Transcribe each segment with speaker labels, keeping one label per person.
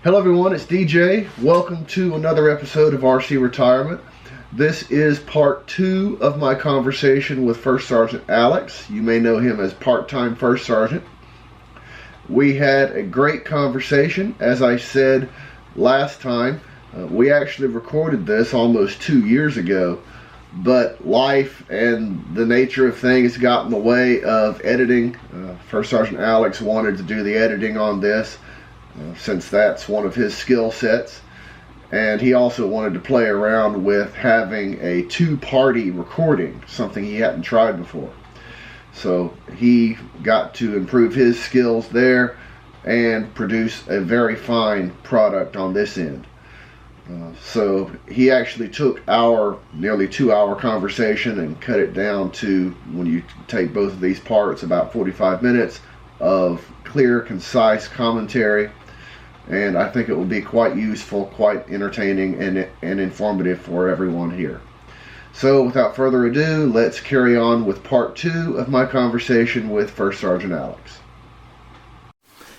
Speaker 1: Hello everyone, it's DJ. Welcome to another episode of RC Retirement. This is part 2 of my conversation with First Sergeant Alex. You may know him as part-time First Sergeant. We had a great conversation. As I said last time, we actually recorded this almost 2 years ago, but life and the nature of things got in the way of editing. First Sergeant Alex wanted to do the editing on this, since that's one of his skill sets, and he also wanted to play around with having a two-party recording, something he hadn't tried before. So he got to improve his skills there and produce a very fine product on this end. So he actually took our nearly 2-hour conversation and cut it down to, when you take both of these parts, about 45 minutes of clear, concise commentary. And I think it will be quite useful, quite entertaining, and informative for everyone here. So without further ado, let's carry on with part 2 of my conversation with First Sergeant Alex.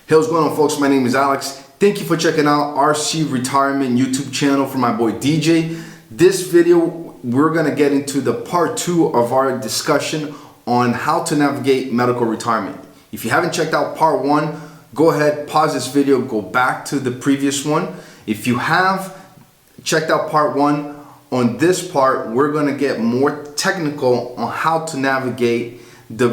Speaker 2: Hey, what's going on, folks? My name is Alex. Thank you for checking out RC Retirement YouTube channel for my boy DJ. This video, we're going to get into the part 2 of our discussion on how to navigate medical retirement. If you haven't checked out part 1, go ahead, pause this video, go back to the previous one. If you have checked out part 1, on this part, we're going to get more technical on how to navigate the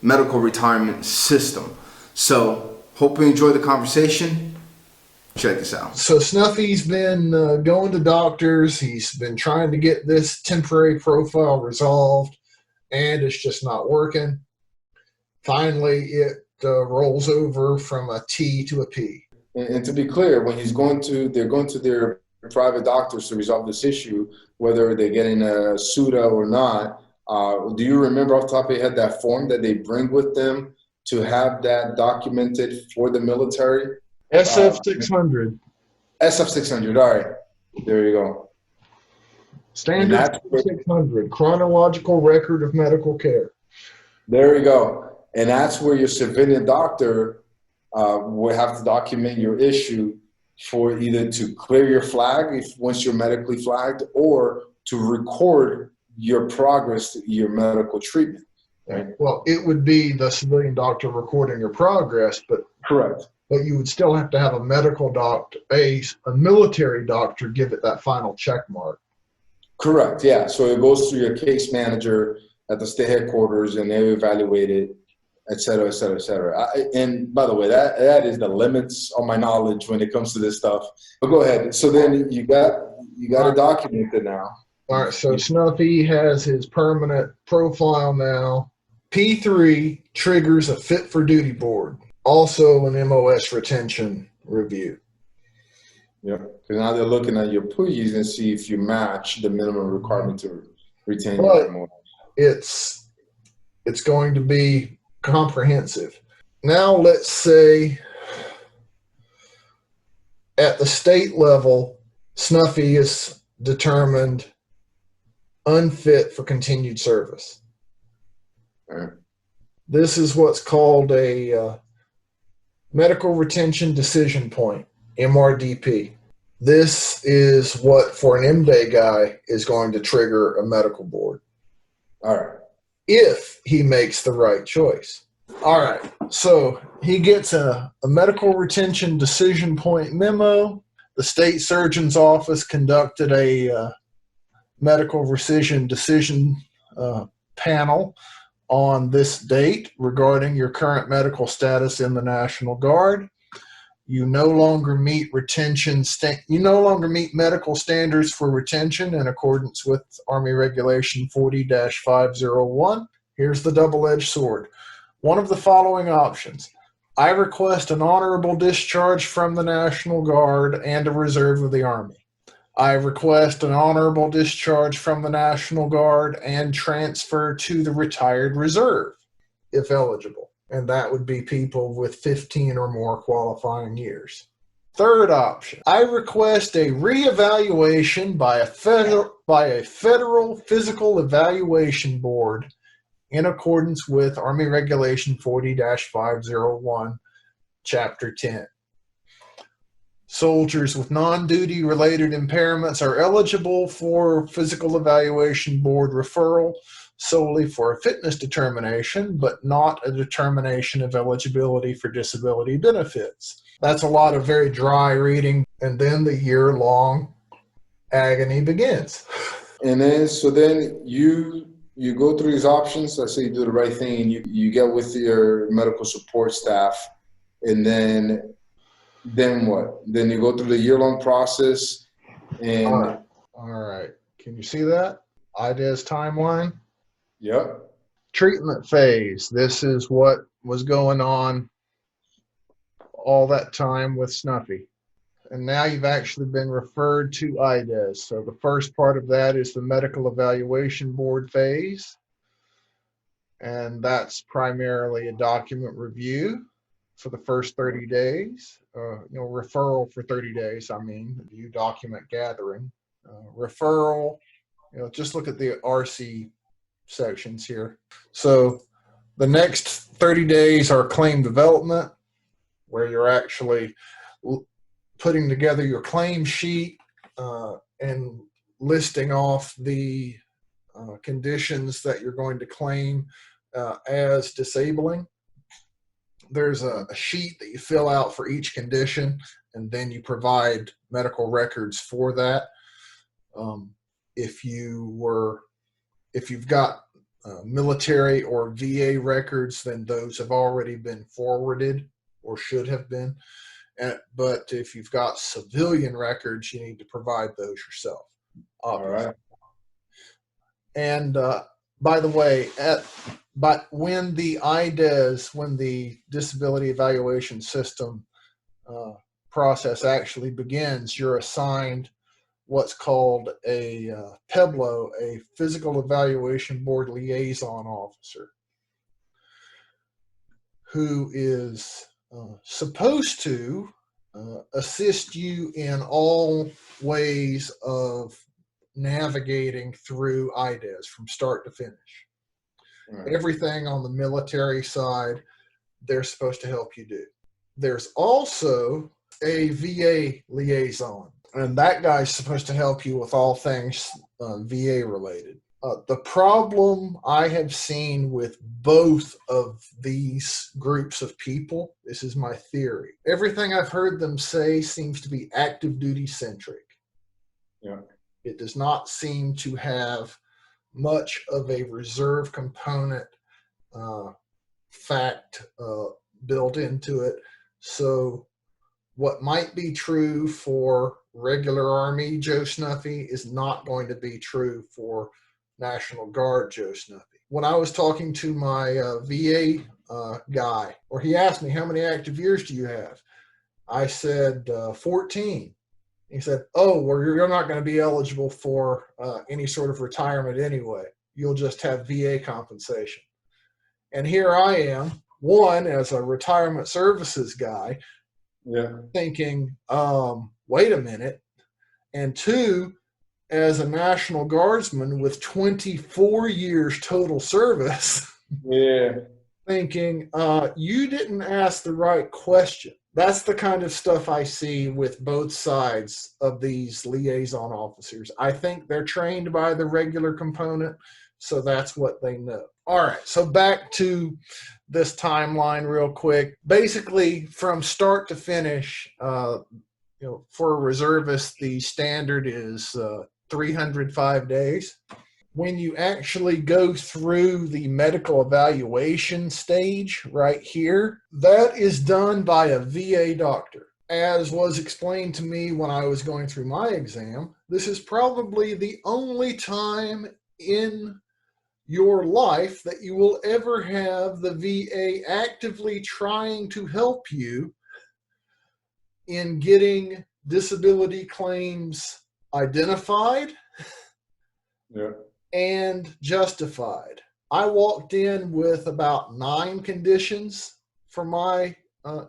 Speaker 2: medical retirement system. So, hope you enjoy the conversation. Check this out.
Speaker 3: So Snuffy's been going to doctors. He's been trying to get this temporary profile resolved, and it's just not working. Finally, it rolls over from a T to a P.
Speaker 4: And to be clear, when they're going to their private doctors to resolve this issue, whether they're getting a pseudo or not. Do you remember off the top of your head that form that they bring with them to have that documented for the military?
Speaker 3: SF600.
Speaker 4: SF600. All right, there you go.
Speaker 3: Standard 600, chronological record of medical care.
Speaker 4: There you go. And that's where your civilian doctor will have to document your issue for either to clear your flag once you're medically flagged, or to record your progress, your medical treatment. Right?
Speaker 3: Well, it would be the civilian doctor recording your progress, but
Speaker 4: correct.
Speaker 3: But you would still have to have a medical doctor, a military doctor, give it that final check mark.
Speaker 4: Correct. Yeah. So it goes through your case manager at the state headquarters, and they evaluate it, et cetera, et cetera, et cetera. And by the way, that is the limits on my knowledge when it comes to this stuff. But go ahead. So then you got to document it now.
Speaker 3: All right. So Snuffy has his permanent profile now. P3 triggers a fit for duty board. Also an MOS retention review.
Speaker 4: Yeah. Because now they're looking at your PUIs and see if you match the minimum requirement to retain your MOS.
Speaker 3: It's going to be comprehensive. Now let's say at the state level, Snuffy is determined unfit for continued service.
Speaker 4: All right.
Speaker 3: This is what's called a medical retention decision point, MRDP. This is what, for an MDay guy, is going to trigger a medical board.
Speaker 4: All right.
Speaker 3: If he makes the right choice. All right, so he gets a medical retention decision point memo. The state surgeon's office conducted a medical rescission decision panel on this date regarding your current medical status in the National Guard. You no longer meet medical standards for retention in accordance with Army Regulation 40-501. Here's the double-edged sword. One of the following options. I request an honorable discharge from the National Guard and a reserve of the Army. I request an honorable discharge from the National Guard and transfer to the retired reserve, if eligible. And that would be people with 15 or more qualifying years. Third option, I request a reevaluation by a federal physical evaluation board in accordance with Army Regulation 40-501, Chapter 10. Soldiers with non-duty related impairments are eligible for physical evaluation board referral solely for a fitness determination, but not a determination of eligibility for disability benefits. That's a lot of very dry reading, and then the year-long agony begins.
Speaker 4: And then, so then you go through these options. Let's say you do the right thing, and you get with your medical support staff, and then what? Then you go through the year-long process, and
Speaker 3: all right. Can you see that? IDES timeline.
Speaker 4: Yep.
Speaker 3: Treatment phase. This is what was going on all that time with Snuffy. And now you've actually been referred to IDES. So the first part of that is the medical evaluation board phase. And that's primarily a document review for the first 30 days. Referral for 30 days, view document gathering. Referral, just look at the RC sections here. So the next 30 days are claim development, where you're actually putting together your claim sheet and listing off the conditions that you're going to claim as disabling. There's a sheet that you fill out for each condition, and then you provide medical records for that. If you've got military or VA records, then those have already been forwarded or should have been. But if you've got civilian records, you need to provide those yourself. Obviously. All right. And by the way, when the IDES, when the Disability Evaluation System process actually begins, you're assigned what's called a PEBLO, a Physical Evaluation Board Liaison Officer, who is supposed to assist you in all ways of navigating through IDES from start to finish. Right. Everything on the military side, they're supposed to help you do. There's also a VA liaison, and that guy's supposed to help you with all things VA related. The problem I have seen with both of these groups of people, this is my theory, everything I've heard them say seems to be active duty centric. Yeah. It does not seem to have much of a reserve component fact built into it. So what might be true for regular Army Joe Snuffy is not going to be true for National Guard Joe Snuffy. When I was talking to my VA guy, or he asked me, how many active years do you have? I said 14. He said, oh, well, you're not going to be eligible for any sort of retirement anyway. You'll just have VA compensation. And here I am, one, as a retirement services guy, thinking, wait a minute. And two, as a National Guardsman with 24 years total service, thinking, you didn't ask the right question. That's the kind of stuff I see with both sides of these liaison officers. I think they're trained by the regular component, so that's what they know. All right, so back to this timeline real quick. Basically, from start to finish, for a reservist, the standard is 305 days. When you actually go through the medical evaluation stage right here, that is done by a VA doctor. As was explained to me when I was going through my exam, this is probably the only time in your life that you will ever have the VA actively trying to help you in getting disability claims identified and justified. I walked in with about 9 conditions for my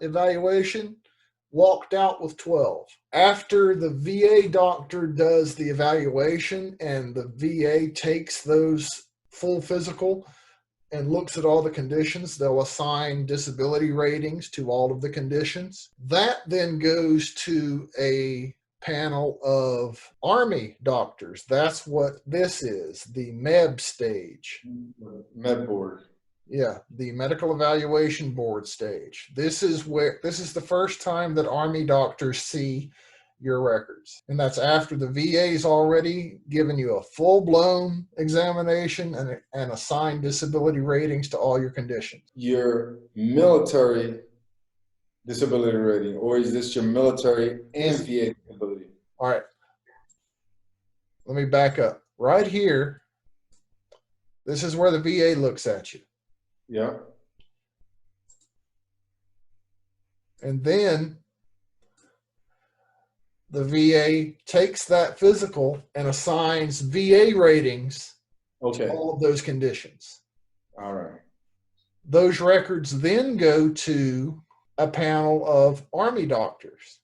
Speaker 3: evaluation, walked out with 12. After the VA doctor does the evaluation and the VA takes those full physical and looks at all the conditions. They'll assign disability ratings to all of the conditions. That then goes to a panel of Army doctors. That's what this is, the MEB stage.
Speaker 4: Med board.
Speaker 3: Yeah, the Medical Evaluation Board stage. This is the first time that Army doctors see your records. And that's after the VA's already given you a full-blown examination and assigned disability ratings to all your conditions.
Speaker 4: Your military disability rating, or is this your military and VA disability?
Speaker 3: All right. Let me back up. Right here, this is where the VA looks at you.
Speaker 4: Yeah.
Speaker 3: And then the VA takes that physical and assigns VA ratings to all of those conditions.
Speaker 4: All right.
Speaker 3: Those records then go to a panel of Army doctors.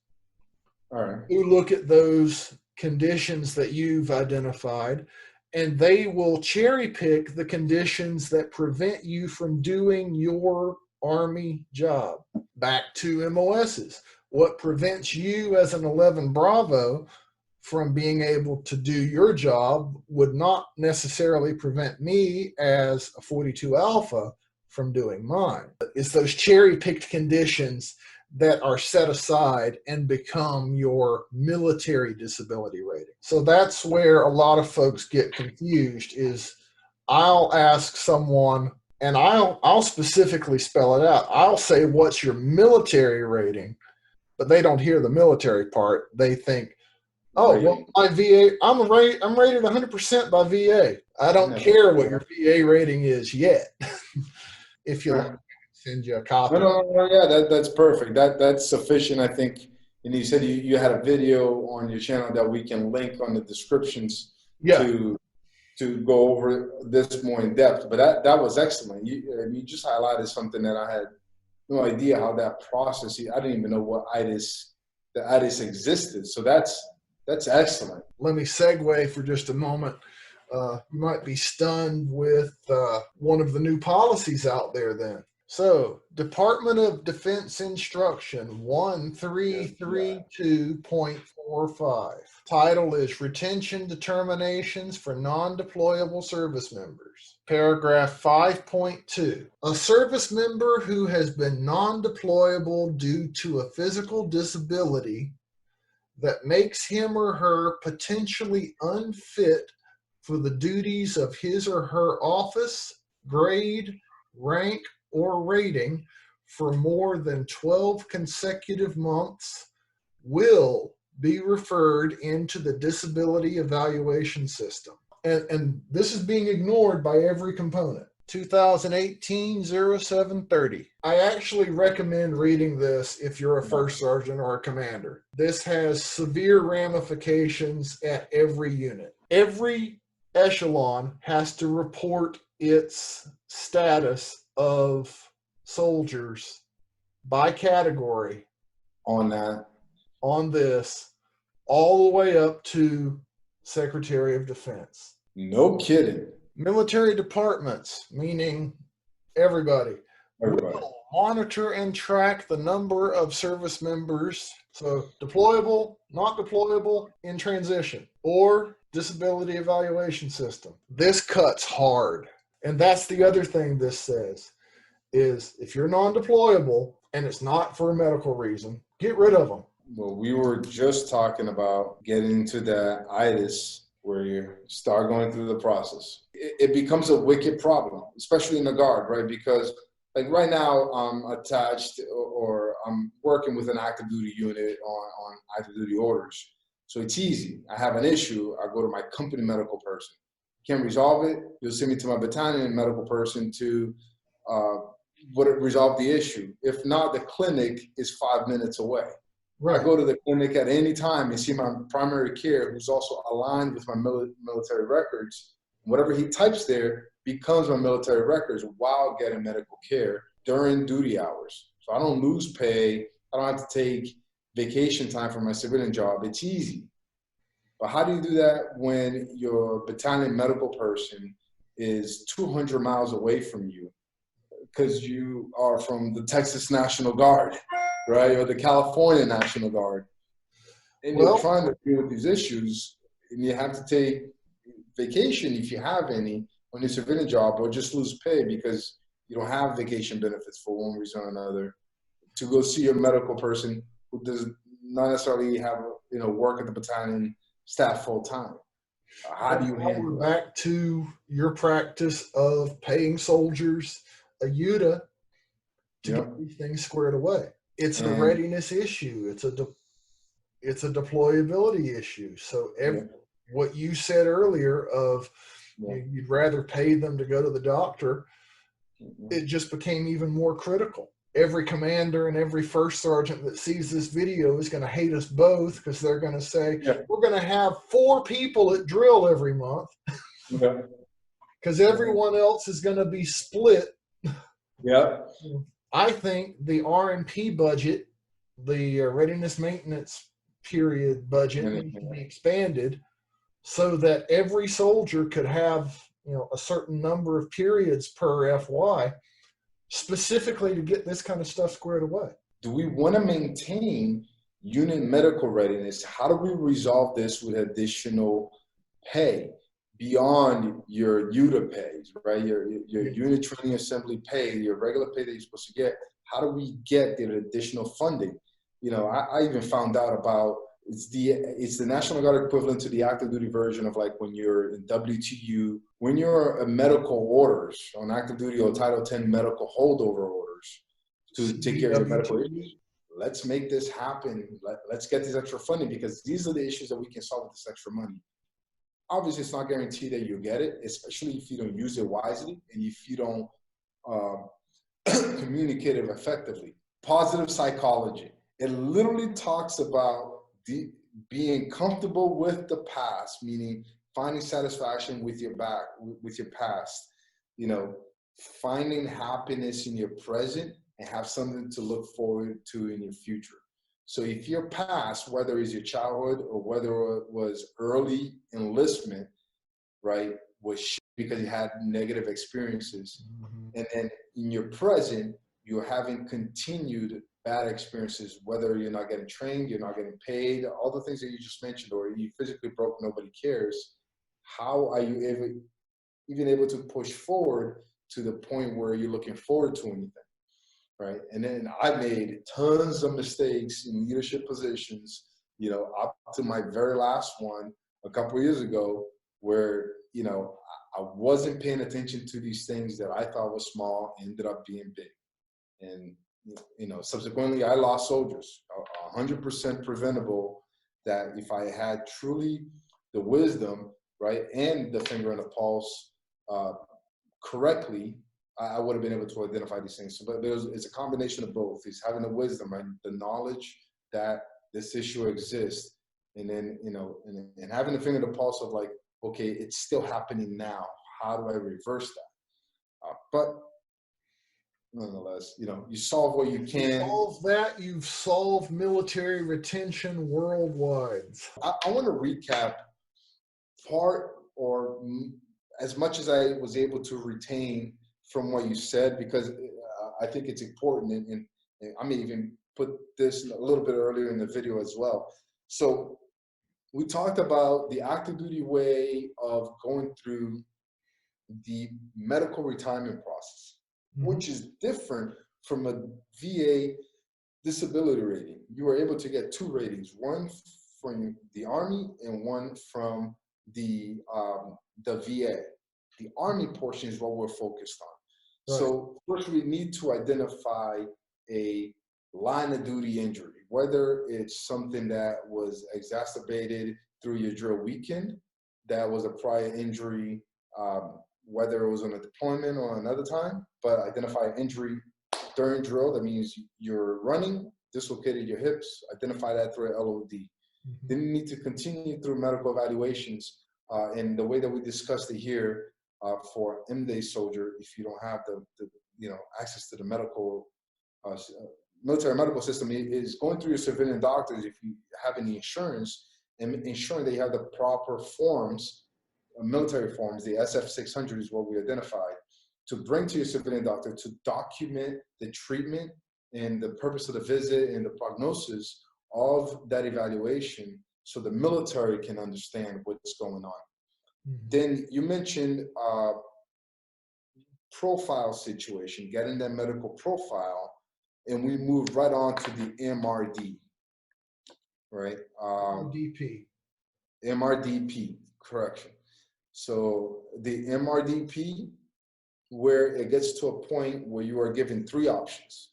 Speaker 4: All right.
Speaker 3: Who look at those conditions that you've identified, and they will cherry pick the conditions that prevent you from doing your Army job. Back to MOSs. What prevents you as an 11 Bravo from being able to do your job would not necessarily prevent me as a 42 Alpha from doing mine. It's those cherry-picked conditions that are set aside and become your military disability rating. So that's where a lot of folks get confused. Is I'll ask someone, and I'll specifically spell it out. I'll say, what's your military rating? But they don't hear the military part. They think, oh, well, my VA, I'm rated 100% by VA. I don't care what your VA rating is yet. If you like, send you a copy.
Speaker 4: No, yeah, that's perfect. That's sufficient, I think. And you said you had a video on your channel that we can link on the descriptions to go over this more in depth. But that was excellent. You just highlighted something that I had no idea how that process. I didn't even know what the ITIS existed. So that's excellent.
Speaker 3: Let me segue for just a moment. You might be stunned with one of the new policies out there then. So, Department of Defense Instruction 1332.45. Title is Retention Determinations for Non-Deployable Service Members. Paragraph 5.2. A service member who has been non-deployable due to a physical disability that makes him or her potentially unfit for the duties of his or her office, grade, rank, or rating for more than 12 consecutive months will be referred into the disability evaluation system. And this is being ignored by every component. 2018-0730. I actually recommend reading this if you're a first sergeant or a commander. This has severe ramifications at every unit. Every echelon has to report its status of soldiers by category
Speaker 4: on
Speaker 3: this, all the way up to Secretary of Defense.
Speaker 4: No kidding.
Speaker 3: Military departments, meaning everybody, will monitor and track the number of service members, so deployable, not deployable, in transition, or disability evaluation system. This cuts hard. And that's the other thing this says, is if you're non-deployable and it's not for a medical reason, get rid of them.
Speaker 4: Well, we were just talking about getting into the ITIS where you start going through the process. It becomes a wicked problem, especially in the Guard, right? Because like right now I'm attached or I'm working with an active duty unit on active duty orders. So it's easy. I have an issue, I go to my company medical person. Can't resolve it, you'll send me to my battalion medical person to resolve the issue. If not, the clinic is 5 minutes away. Right. I go to the clinic at any time and see my primary care, who's also aligned with my military records. Whatever he types there becomes my military records while getting medical care during duty hours. So I don't lose pay. I don't have to take vacation time for my civilian job. It's easy. But how do you do that when your battalion medical person is 200 miles away from you because you are from the Texas National Guard, right, or the California National Guard, and you're trying to deal with these issues, and you have to take vacation if you have any on your civilian job, or just lose pay because you don't have vacation benefits for one reason or another, to go see your medical person who does not necessarily have, work at the battalion staff full time. How do you handle
Speaker 3: that? Back to your practice of paying soldiers a UTA to get these things squared away. It's a readiness issue. It's a deployability issue. So what you said earlier of you'd rather pay them to go to the doctor, it just became even more critical. Every commander and every first sergeant that sees this video is going to hate us both because they're going to say, we're going to have 4 people at drill every month because everyone else is going to be split. I think the R&P budget, the readiness maintenance period budget, needs to be expanded so that every soldier could have a certain number of periods per FY, specifically to get this kind of stuff squared away.
Speaker 4: Do we want to maintain unit medical readiness? How do we resolve this with additional pay beyond your UTA pays, right? Your unit training assembly pay, your regular pay that you're supposed to get. How do we get the additional funding? I even found out about it's the National Guard equivalent to the active duty version of like when you're in WTU, when you're a medical orders on active duty or Title 10 medical holdover orders to take care of your medical issues. Let's make this happen. Let's get this extra funding because these are the issues that we can solve with this extra money. Obviously, it's not guaranteed that you'll get it, especially if you don't use it wisely and if you don't communicate it effectively. Positive psychology. It literally talks about being comfortable with the past, meaning finding satisfaction with your past, finding happiness in your present and have something to look forward to in your future. So if your past, whether it's your childhood or whether it was early enlistment, right, was because you had negative experiences, and then in your present, you're having continued bad experiences, whether you're not getting trained, you're not getting paid, all the things that you just mentioned, or you physically broke, nobody cares. How are you even able to push forward to the point where you're looking forward to anything, right? And then I made tons of mistakes in leadership positions, up to my very last one a couple of years ago, where, I wasn't paying attention to these things that I thought was small, ended up being big. And subsequently, I lost soldiers, 100% preventable, that if I had truly the wisdom, right, and the finger on the pulse correctly, I would have been able to identify these things. So, but it's a combination of both. It's having the wisdom and the knowledge that this issue exists, and then, and having the finger on the pulse of like, okay, it's still happening now. How do I reverse that? But nonetheless, you solve what you can.
Speaker 3: Solve that, you've solved military retention worldwide.
Speaker 4: I want to recap as much as I was able to retain from what you said, because I think it's important, and I may even put this a little bit earlier in the video as well. So we talked about the active duty way of going through the medical retirement process, which is different from a VA disability rating. You were able to get 2 ratings, one from the Army and one from the VA. The Army portion is what we're focused on. Right. So first we need to identify a line of duty injury, whether it's something that was exacerbated through your drill weekend, that was a prior injury, whether it was on a deployment or another time, but identify injury during drill. That means you're running, dislocated your hips, identify that through an LOD. Then you need to continue through medical evaluations. And the way that we discussed it here for M-Day soldier, if you don't have the access to the military medical system, is going through your civilian doctors if you have any insurance, and ensuring that you have the proper forms military forms, the SF-600 is what we identified, to bring to your civilian doctor to document the treatment and the purpose of the visit and the prognosis of that evaluation so the military can understand what's going on.
Speaker 3: Mm-hmm.
Speaker 4: Then you mentioned profile situation, getting that medical profile, and we moved right on to the MRD, right?
Speaker 3: DP.
Speaker 4: MRDP, correction. So the MRDP, where it gets to a point where you are given three options: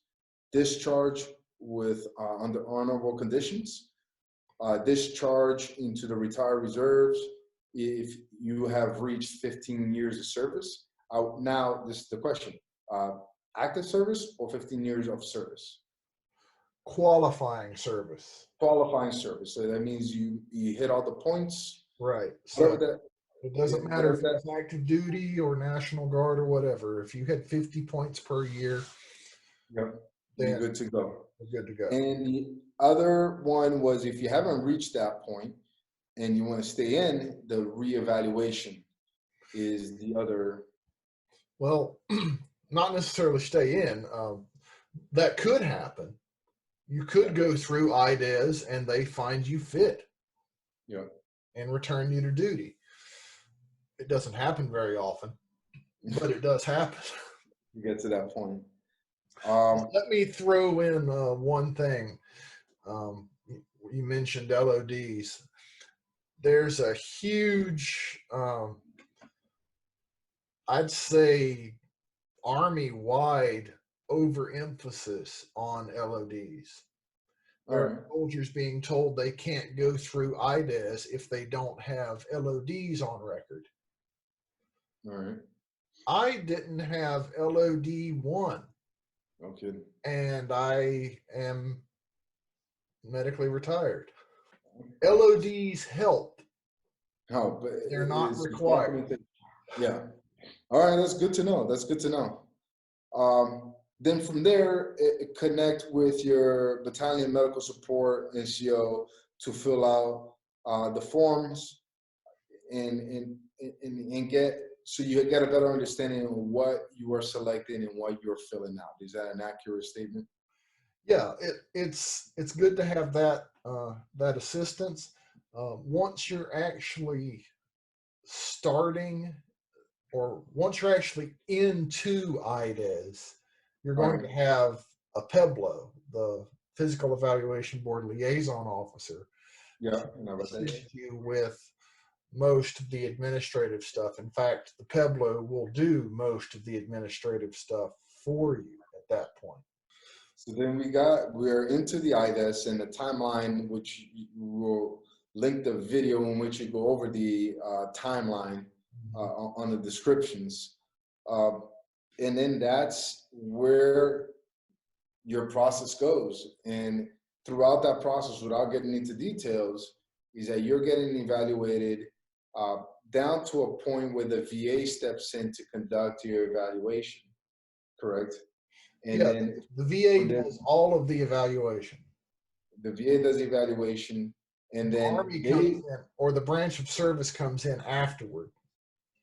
Speaker 4: discharge with under honorable conditions, discharge into the retired reserves if you have reached 15 years of service. Now, this is the question: active service or 15 years of service?
Speaker 3: Qualifying service.
Speaker 4: Qualifying service. So that means you hit all the points.
Speaker 3: Right. So
Speaker 4: That,
Speaker 3: it doesn't
Speaker 4: yeah,
Speaker 3: matter if it's active duty or National Guard or whatever. If you had 50 points per year,
Speaker 4: yep, you're good to go.
Speaker 3: You're good to go.
Speaker 4: And the other one was if you haven't reached that point and you want to stay in, the reevaluation is the other.
Speaker 3: Well, not necessarily stay in. That could happen. You could go through IDES and they find you fit.
Speaker 4: Yeah.
Speaker 3: And return you to duty. It doesn't happen very often, but it does happen.
Speaker 4: You get to that point.
Speaker 3: Let me throw in one thing. You mentioned LODs. There's a huge, I'd say, Army-wide overemphasis on LODs. There are soldiers being told they can't go through IDES if they don't have LODs on record.
Speaker 4: All right.
Speaker 3: I didn't have LOD 1.
Speaker 4: No kidding.
Speaker 3: And I am medically retired. LODs help.
Speaker 4: No, but
Speaker 3: they're not required.
Speaker 4: Yeah. All right, that's good to know. That's good to know. Then from there, connect with your battalion medical support NCO to fill out the forms and get, so you get a better understanding of what you are selecting and what you're filling out. Is that an accurate statement?
Speaker 3: Yeah, it's good to have that that assistance. Once you're actually starting, or once you're actually into IDES, you're going to have a PEBLO, the Physical Evaluation Board Liaison Officer, assist you with most of the administrative stuff. In fact, the PEBLO will do most of the administrative stuff for you at that point.
Speaker 4: So then we're into the IDES and the timeline, which will link the video in which you go over the timeline on the descriptions. And then that's where your process goes. And throughout that process, without getting into details, is that you're getting evaluated down to a point where the VA steps in to conduct your evaluation, correct? And
Speaker 3: yeah,
Speaker 4: then
Speaker 3: the VA does all of the evaluation.
Speaker 4: The VA does the evaluation, and then
Speaker 3: the Army comes in, or the branch of service comes in afterward.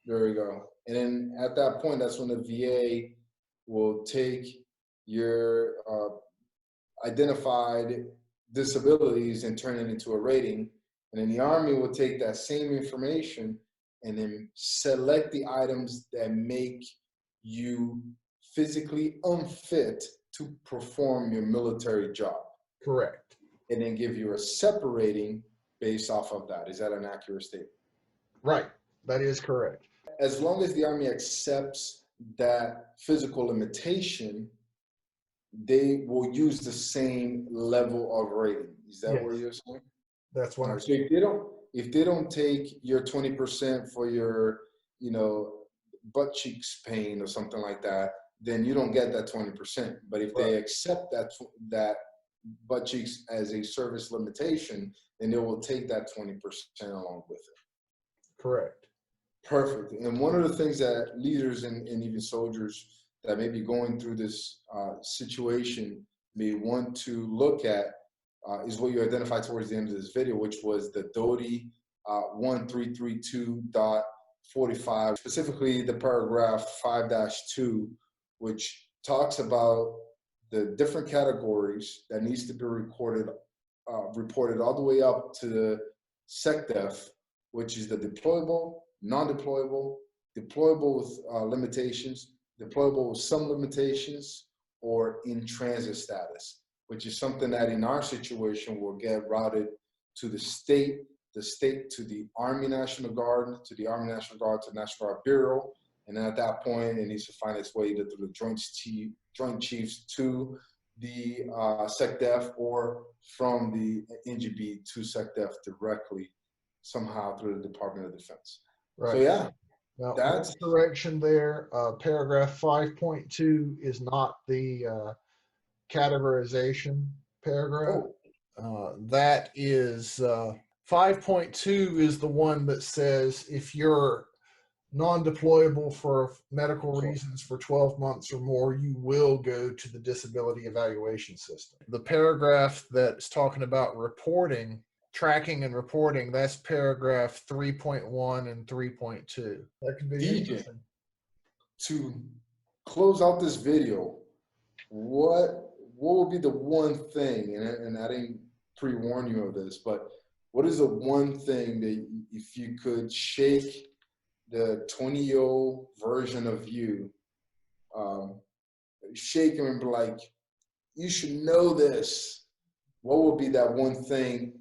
Speaker 4: There we go. And then at that point, that's when the VA will take your identified disabilities and turn it into a rating. And then the Army will take that same information and then select the items that make you physically unfit to perform your military job.
Speaker 3: Correct.
Speaker 4: And then give you a separating based off of that. Is that an accurate statement?
Speaker 3: Right. That is correct.
Speaker 4: As long as the Army accepts that physical limitation, they will use the same level of rating. Is that what you're saying?
Speaker 3: That's what I'm
Speaker 4: saying. So if they don't take your 20% for your, butt cheeks pain or something like that, then you don't get that 20%. But if they accept that butt cheeks as a service limitation, then they will take that 20% along with it.
Speaker 3: Correct.
Speaker 4: Perfect. And one of the things that leaders and even soldiers that may be going through this situation may want to look at is what you identified towards the end of this video, which was the DOTI 45, specifically the paragraph 5-2, which talks about the different categories that needs to be reported all the way up to the SecDef, which is the deployable, non-deployable, deployable with limitations, deployable with some limitations, or in transit status, which is something that in our situation will get routed to the state to the Army National Guard, to the Army National Guard, to the National Guard Bureau. And then at that point, it needs to find its way either through the Joint Chiefs to the SecDef, or from the NGB to SecDef directly somehow through the Department of Defense.
Speaker 3: Right.
Speaker 4: So yeah,
Speaker 3: now,
Speaker 4: that's
Speaker 3: correction there. Paragraph 5.2 is not the categorization paragraph. That is 5.2 is the one that says if you're non-deployable for medical reasons for 12 months or more, you will go to the disability evaluation system. The paragraph that's talking about reporting, tracking and reporting, that's paragraph 3.1 and 3.2. That could be
Speaker 4: DJ.
Speaker 3: interesting.
Speaker 4: To close out this video, what will be the one thing, and I didn't pre-warn you of this, but what is the one thing that if you could shake the 20-year-old version of you, shake him and be like, you should know this, what would be that one thing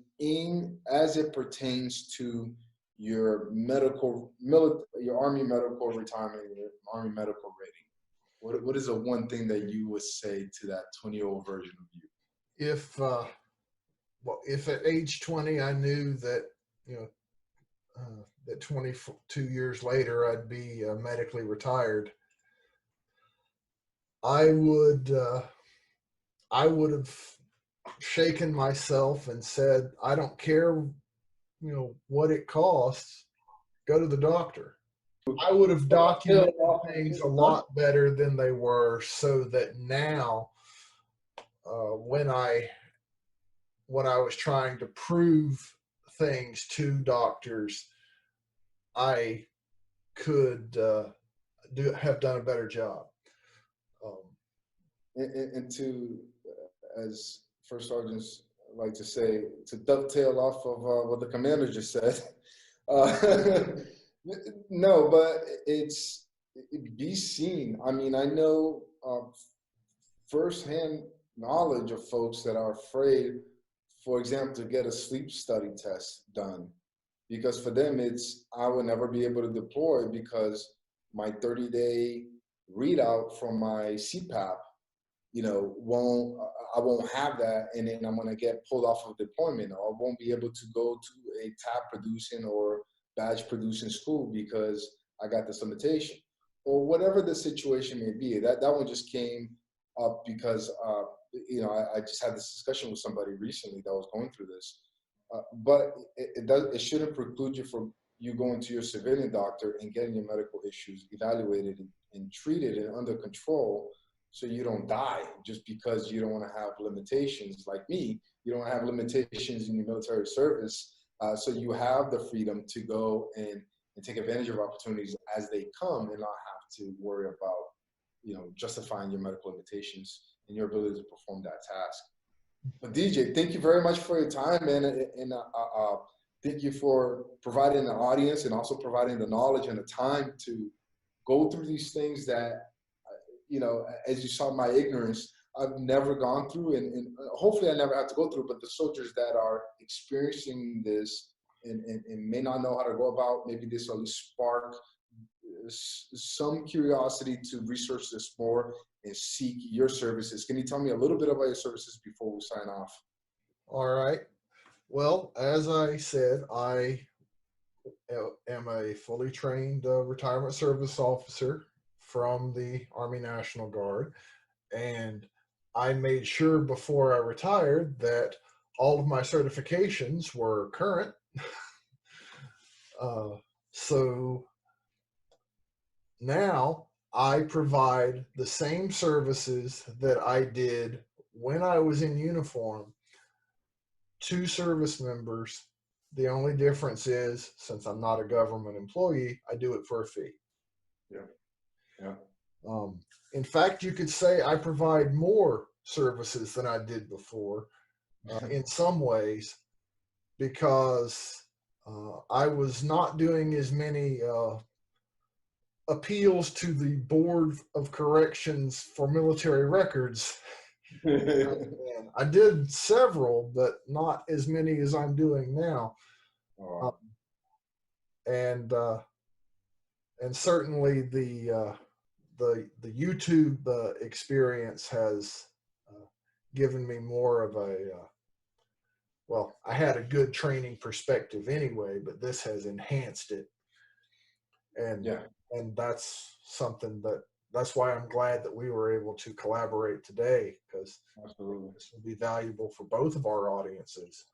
Speaker 4: as it pertains to your your Army medical retirement, your Army medical rating? What is the one thing that you would say to that 20-year-old version of you?
Speaker 3: If at age 20 I knew that, that 22 years later I'd be medically retired, I would have shaken myself and said, I don't care, what it costs, go to the doctor. I would have documented things a lot better than they were, so that now when I was trying to prove things to doctors, I could have done a better job.
Speaker 4: And to, as first sergeants like to say, to dovetail off of what the commander just said, no, but it's be seen. I mean, I know firsthand knowledge of folks that are afraid, for example, to get a sleep study test done, because for them it's, I will never be able to deploy because my 30-day readout from my CPAP, I won't have that, and then I'm gonna get pulled off of deployment, or I won't be able to go to a TAP producing or badge producing school because I got this limitation, or whatever the situation may be. That one just came up because I just had this discussion with somebody recently that was going through this, but it shouldn't preclude you from you going to your civilian doctor and getting your medical issues evaluated and treated and under control, so you don't die just because you don't want to have limitations like me. You don't have limitations in your military service, so you have the freedom to go and take advantage of opportunities as they come and not have to worry about justifying your medical limitations and your ability to perform that task. But DJ, thank you very much for your time, man, and thank you for providing the audience and also providing the knowledge and the time to go through these things that, as you saw my ignorance, I've never gone through, and hopefully I never have to go through, but the soldiers that are experiencing this and may not know how to go about, maybe this will at least spark some curiosity to research this more and seek your services. Can you tell me a little bit about your services before we sign off?
Speaker 3: All right. Well, as I said, I am a fully trained retirement service officer from the Army National Guard, and I made sure before I retired that all of my certifications were current. So now I provide the same services that I did when I was in uniform to service members The only difference is, since I'm not a government employee, I do it for a fee.
Speaker 4: Yeah. Yeah.
Speaker 3: In fact, you could say I provide more services than I did before in some ways, because I was not doing as many appeals to the Board of Corrections for military records. And I did several, but not as many as I'm doing now. And certainly the YouTube experience has given me more of a well, I had a good training perspective anyway, but this has enhanced it. And and that's something that's why I'm glad that we were able to collaborate today, because this will be valuable for both of our audiences.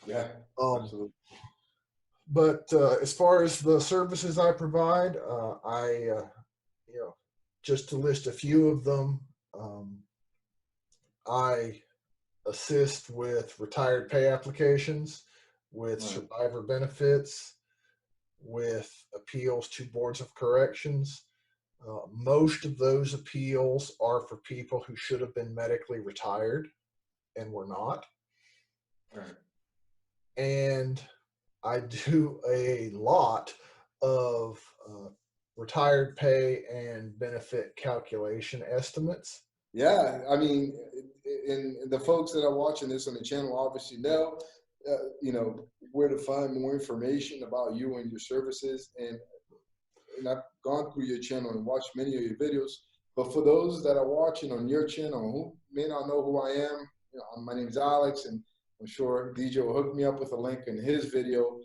Speaker 4: Yeah, absolutely.
Speaker 3: But as far as the services I provide, just to list a few of them, I assist with retired pay applications, with survivor benefits, with appeals to boards of corrections. Most of those appeals are for people who should have been medically retired and were not.
Speaker 4: Right.
Speaker 3: And I do a lot of retired pay and benefit calculation estimates.
Speaker 4: Yeah, I mean, and the folks that are watching this on the channel obviously know, where to find more information about you and your services. And I've gone through your channel and watched many of your videos. But for those that are watching on your channel who may not know who I am, my name is Alex, and I'm sure DJ will hook me up with a link in his video,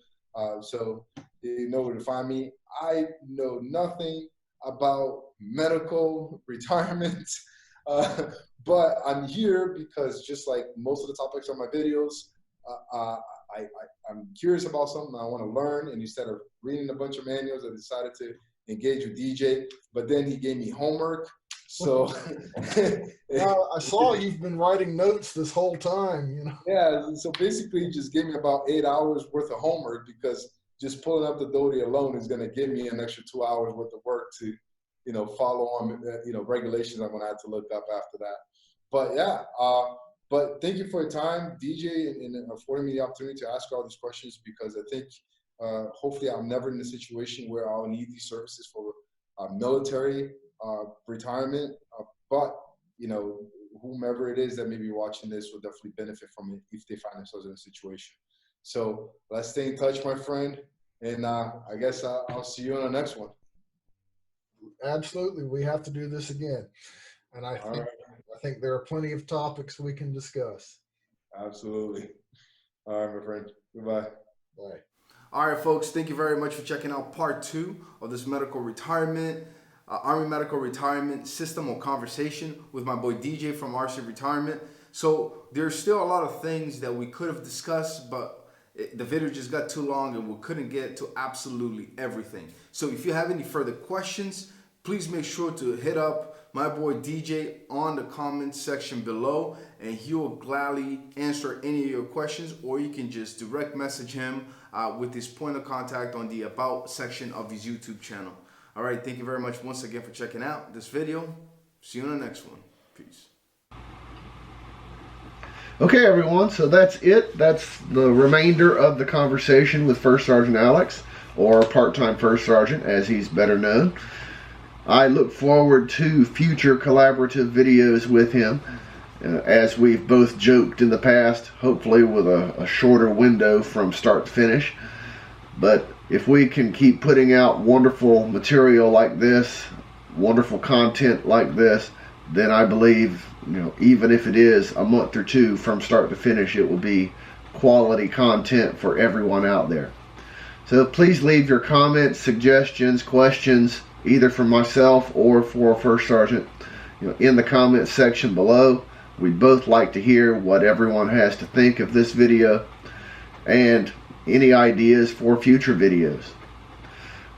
Speaker 4: so you know where to find me. I know nothing about medical retirement. But I'm here because, just like most of the topics on my videos, I'm curious about something I want to learn. And instead of reading a bunch of manuals, I decided to engage with DJ. But then he gave me homework. So
Speaker 3: I saw you've been writing notes this whole time.
Speaker 4: Yeah. So basically, he just gave me about 8 hours worth of homework, because just pulling up the Doty alone is going to give me an extra 2 hours worth of work to follow on, regulations I'm going to have to look up after that. But yeah, but thank you for your time, DJ, and affording me the opportunity to ask all these questions, because I think hopefully I'm never in a situation where I'll need these services for military retirement. But, whomever it is that may be watching this will definitely benefit from it if they find themselves in a situation. So let's stay in touch, my friend. And I guess I'll see you on the next one.
Speaker 3: Absolutely. We have to do this again. And I think there are plenty of topics we can discuss.
Speaker 4: Absolutely. All right, my friend. Goodbye.
Speaker 3: Bye.
Speaker 2: All right, folks. Thank you very much for checking out part 2 of this medical retirement, Army medical retirement system or conversation with my boy DJ from RC Retirement. So there's still a lot of things that we could have discussed, but the video just got too long and we couldn't get to absolutely everything. So if you have any further questions, please make sure to hit up my boy DJ on the comments section below, and he will gladly answer any of your questions, or you can just direct message him with his point of contact on the About section of his YouTube channel. All right, thank you very much once again for checking out this video. See you on the next one. Peace.
Speaker 1: Okay, everyone, so that's it. That's the remainder of the conversation with First Sergeant Alex, or Part-Time First Sergeant, as he's better known. I look forward to future collaborative videos with him, as we've both joked in the past, hopefully with a shorter window from start to finish. But if we can keep putting out wonderful material like this, wonderful content like this, then I believe, even if it is a month or two from start to finish, it will be quality content for everyone out there. So please leave your comments, suggestions, questions, either for myself or for First Sergeant, in the comments section below. We'd both like to hear what everyone has to think of this video and any ideas for future videos.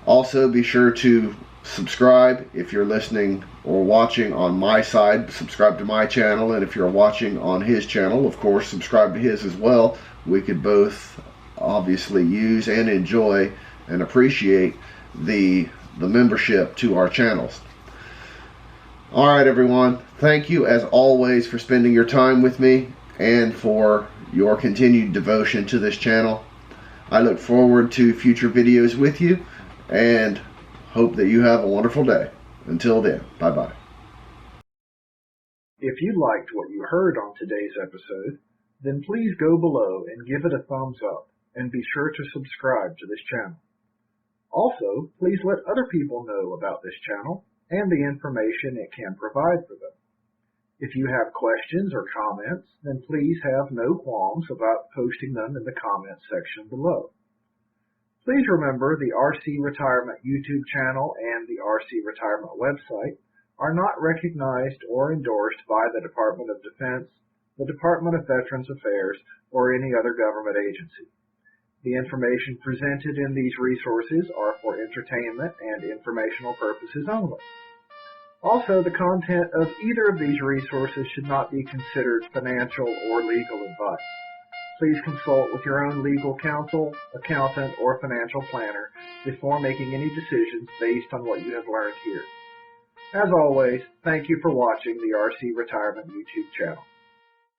Speaker 1: Also, be sure to subscribe if you're listening or watching on my side. Subscribe to my channel, and if you're watching on his channel, of course, subscribe to his as well. We could both obviously use and enjoy and appreciate the membership to our channels. All right, everyone. Thank you, as always, for spending your time with me and for your continued devotion to this channel. I look forward to future videos with you and hope that you have a wonderful day. Until then, bye-bye.
Speaker 3: If you liked what you heard on today's episode, then please go below and give it a thumbs up, and be sure to subscribe to this channel. Also, please let other people know about this channel and the information it can provide for them. If you have questions or comments, then please have no qualms about posting them in the comments section below. Please remember the RC Retirement YouTube channel and the RC Retirement website are not recognized or endorsed by the Department of Defense, the Department of Veterans Affairs, or any other government agency. The information presented in these resources are for entertainment and informational purposes only. Also, the content of either of these resources should not be considered financial or legal advice. Please consult with your own legal counsel, accountant, or financial planner before making any decisions based on what you have learned here. As always, thank you for watching the RC Retirement YouTube channel.